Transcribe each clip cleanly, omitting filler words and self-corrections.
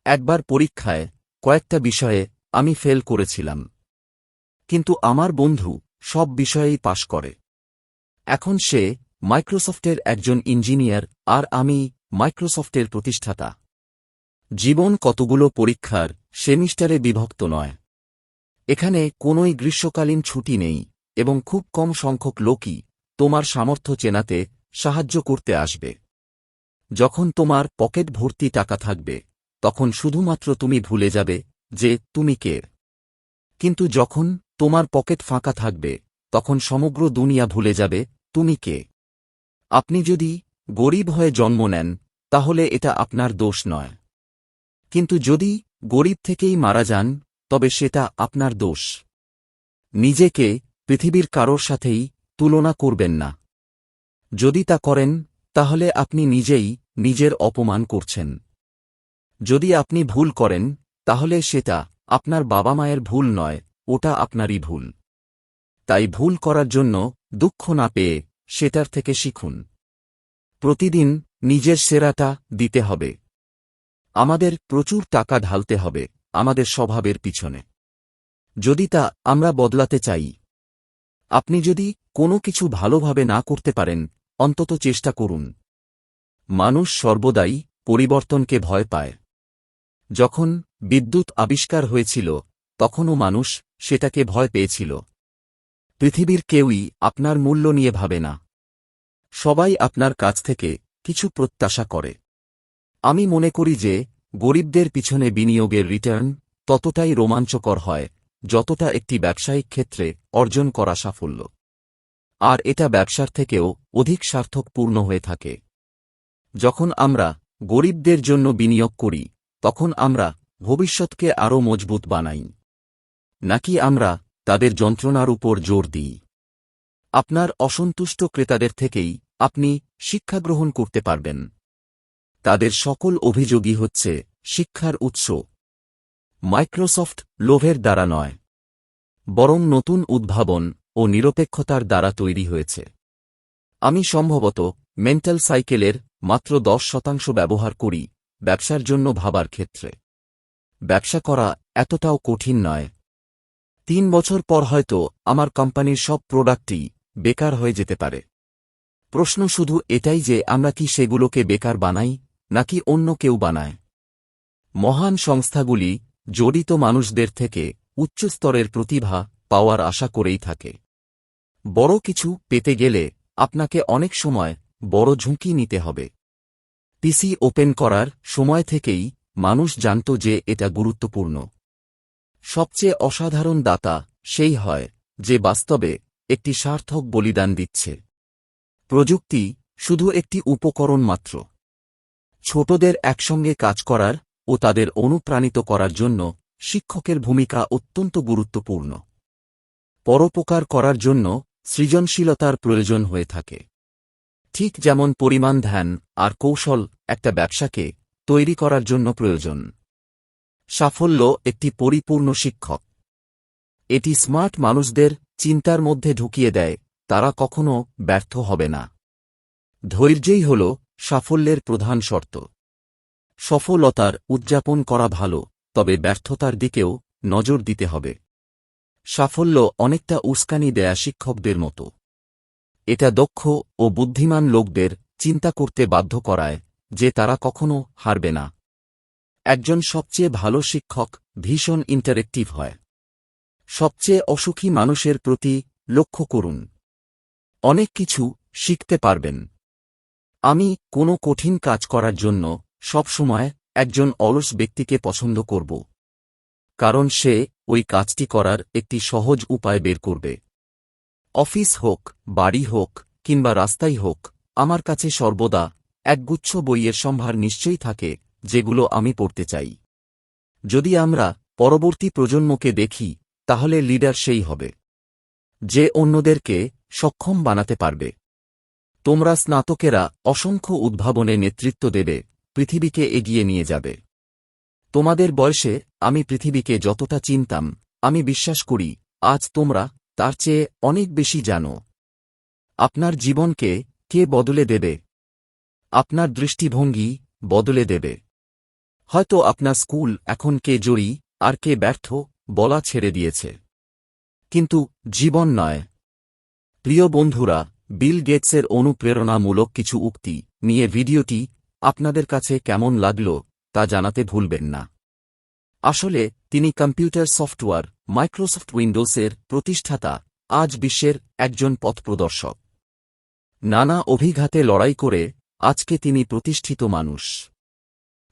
একবার পরীক্ষায় কয়েকটা বিষয়ে আমি ফেল করেছিলাম, কিন্তু আমার বন্ধু সব বিষয়েই পাশ করে। এখন সে মাইক্রোসফটের একজন ইঞ্জিনিয়ার, আর আমি মাইক্রোসফটের প্রতিষ্ঠাতা। জীবন কতগুলো পরীক্ষার সেমিস্টারে বিভক্ত নয়। এখানে কোনোই গ্রীষ্মকালীন ছুটি নেই, এবং খুব কম সংখ্যক লোকই তোমার সামর্থ্য চেনাতে সাহায্য করতে আসবে। যখন তোমার পকেট ভর্তি টাকা থাকবে, তখন শুধুমাত্র তুমি ভুলে যাবে যে তুমি কে। কিন্তু যখন তোমার পকেট ফাঁকা থাকবে, তখন সমগ্র দুনিয়া ভুলে যাবে তুমি কে। আপনি যদি গরিব হয়ে জন্ম নেন, তাহলে এটা আপনার দোষ নয়। কিন্তু যদি গরিব থেকেই মারা যান, তবে সেটা আপনার দোষ। নিজেকে পৃথিবীর কারোর সাথেই তুলনা করবেন না। যদি তা করেন, তাহলে আপনি নিজেই নিজের অপমান করছেন। যদি আপনি ভুল করেন, তাহলে সেটা আপনার বাবা মায়ের ভুল নয়, ওটা আপনারই ভুল। তাই ভুল করার জন্য দুঃখ না পেয়ে সেটার থেকে শিখুন। প্রতিদিন নিজের সেরাটা দিতে হবে। আমাদের প্রচুর টাকা ঢালতে হবে আমাদের স্বভাবের পিছনে, যদি তা আমরা বদলাতে চাই। আপনি যদি কোনো কিছু ভালোভাবে না করতে পারেন, অন্তত চেষ্টা করুন। মানুষ সর্বদাই পরিবর্তনকে ভয় পায়। যখন বিদ্যুৎ আবিষ্কার হয়েছিল, তখনও মানুষ সেটাকে ভয় পেয়েছিল। পৃথিবীর কেউই আপনার মূল্য নিয়ে ভাবে না। সবাই আপনার কাছ থেকে কিছু প্রত্যাশা করে। আমি মনে করি যে গরিবদের পিছনে বিনিয়োগের রিটার্ন ততটাই রোমাঞ্চকর হয় যতটা একটি ব্যবসায়িক ক্ষেত্রে অর্জন করা সাফল্য। আর এটা ব্যবসার থেকেও অধিক সার্থকপূর্ণ হয়ে থাকে। যখন আমরা গরিবদের জন্য বিনিয়োগ করি, তখন আমরা ভবিষ্যৎকে আরও মজবুত বানাই, নাকি আমরা তাদের যন্ত্রণার উপর জোর দিই। আপনার অসন্তুষ্ট ক্রেতাদের থেকেই আপনি শিক্ষা গ্রহণ করতে পারবেন। তাদের সকল অভিযোগই হচ্ছে শিক্ষার উৎস। মাইক্রোসফট লোভের দ্বারা নয়, বরং নতুন উদ্ভাবন ও নিরপেক্ষতার দ্বারা তৈরি হয়েছে। আমি সম্ভবত মেন্টাল সাইকেলের মাত্র 10% ব্যবহার করি ব্যবসার জন্য ভাবার ক্ষেত্রে। ব্যবসা করা এতটাও কঠিন নয়। 3 বছর পর হয়তো আমার কোম্পানির সব প্রোডাক্টই বেকার হয়ে যেতে পারে। প্রশ্ন শুধু এটাই যে আমরা কি সেগুলোকে বেকার বানাই, নাকি অন্য কেউ বানায়। মহান সংস্থাগুলি জড়িত মানুষদের থেকে উচ্চ স্তরের প্রতিভা পাওয়ার আশা করেই থাকে। বড় কিছু পেতে গেলে আপনাকে অনেক সময় বড় ঝুঁকি নিতে হবে। পিসি ওপেন করার সময় থেকেই মানুষ জানত যে এটা গুরুত্বপূর্ণ। সবচেয়ে অসাধারণ দাতা সেই হয় যে বাস্তবে একটি সার্থক বলিদান দিচ্ছে। প্রযুক্তি শুধু একটি উপকরণ মাত্র। ছোটদের একসঙ্গে কাজ করার ও তাদের অনুপ্রাণিত করার জন্য শিক্ষকের ভূমিকা অত্যন্ত গুরুত্বপূর্ণ। পরোপকার করার জন্য সৃজনশীলতার প্রয়োজন হয়ে থাকে। ঠিক যেমন পরিমাণ ধ্যান আর কৌশল একটা ব্যবসাকে তৈরি করার জন্য প্রয়োজন। সাফল্য একটি পরিপূর্ণ শিক্ষক। এটি স্মার্ট মানুষদের চিন্তার মধ্যে ঢুকিয়ে দেয়, তারা কখনো ব্যর্থ হবে না। ধৈর্যই হল সাফল্যের প্রধান শর্ত। সফলতার উদযাপন করা ভালো, তবে ব্যর্থতার দিকেও নজর দিতে হবে। সাফল্য অনেকটা উস্কানি দেয়া শিক্ষকদের মতো। এটা দক্ষ ও বুদ্ধিমান লোকদের চিন্তা করতে বাধ্য করায় যে তারা কখনো হারবে না। একজন সবচেয়ে ভালো শিক্ষক ভীষণ ইন্টারেক্টিভ হয়। সবচেয়ে অসুখী মানুষের প্রতি লক্ষ্য করুন। অনেক কিছু শিখতে পারবেন। আমি কোনো কঠিন কাজ করার জন্য সবসময় একজন অলস ব্যক্তিকে পছন্দ করব, কারণ সে ওই কাজটি করার একটি সহজ উপায় বের করবে। অফিস হোক, বাড়ি হোক, কিংবা রাস্তাই হোক, আমার কাছে সর্বদা একগুচ্ছ বইয়ের সম্ভার নিশ্চয়ই থাকে যেগুলো আমি পড়তে চাই। যদি আমরা পরবর্তী প্রজন্মকে দেখি, তাহলে লিডার সেই হবে যে অন্যদেরকে সক্ষম বানাতে পারবে। তোমরা স্নাতকেরা অসংখ্য উদ্ভাবনে নেতৃত্ব দেবে, পৃথিবীকে এগিয়ে নিয়ে যাবে। তোমাদের বয়সে আমি পৃথিবীকে যতটা চিনতাম, আমি বিশ্বাস করি আজ তোমরা তার চেয়ে অনেক বেশি জানো। আপনার জীবনকে কে বদলে দেবে? আপনার দৃষ্টিভঙ্গি বদলে দেবে। হয়তো আপনার স্কুল এখন কে জয়ী আর কে ব্যর্থ বলা ছেড়ে দিয়েছে, কিন্তু জীবন নয়। প্রিয় বন্ধুরা, বিল গেটসের অনুপ্রেরণামূলক কিছু উক্তি নিয়ে ভিডিওটি আপনাদের কাছে কেমন লাগল তা জানাতে ভুলবেন না। আসলে তিনি কম্পিউটার সফটওয়্যার মাইক্রোসফট উইন্ডোজের প্রতিষ্ঠাতা, আজ বিশ্বের একজন পথপ্রদর্শক। নানা অভিঘাতে লড়াই করে আজকে তিনি প্রতিষ্ঠিত মানুষ।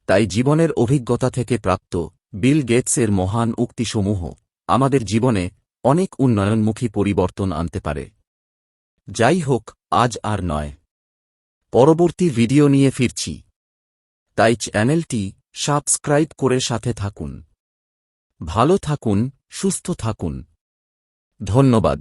তাই জীবনের অভিজ্ঞতা থেকে প্রাপ্ত বিল গেটসের মহান উক্তিসমূহ আমাদের জীবনে অনেক উন্নয়নমুখী পরিবর্তন আনতে পারে। যাই হোক, আজ আর নয়, পরবর্তী ভিডিও নিয়ে ফিরছি। তাই চ্যানেলটি সাবস্ক্রাইব করে সাথে থাকুন। ভালো থাকুন, সুস্থ থাকুন। ধন্যবাদ।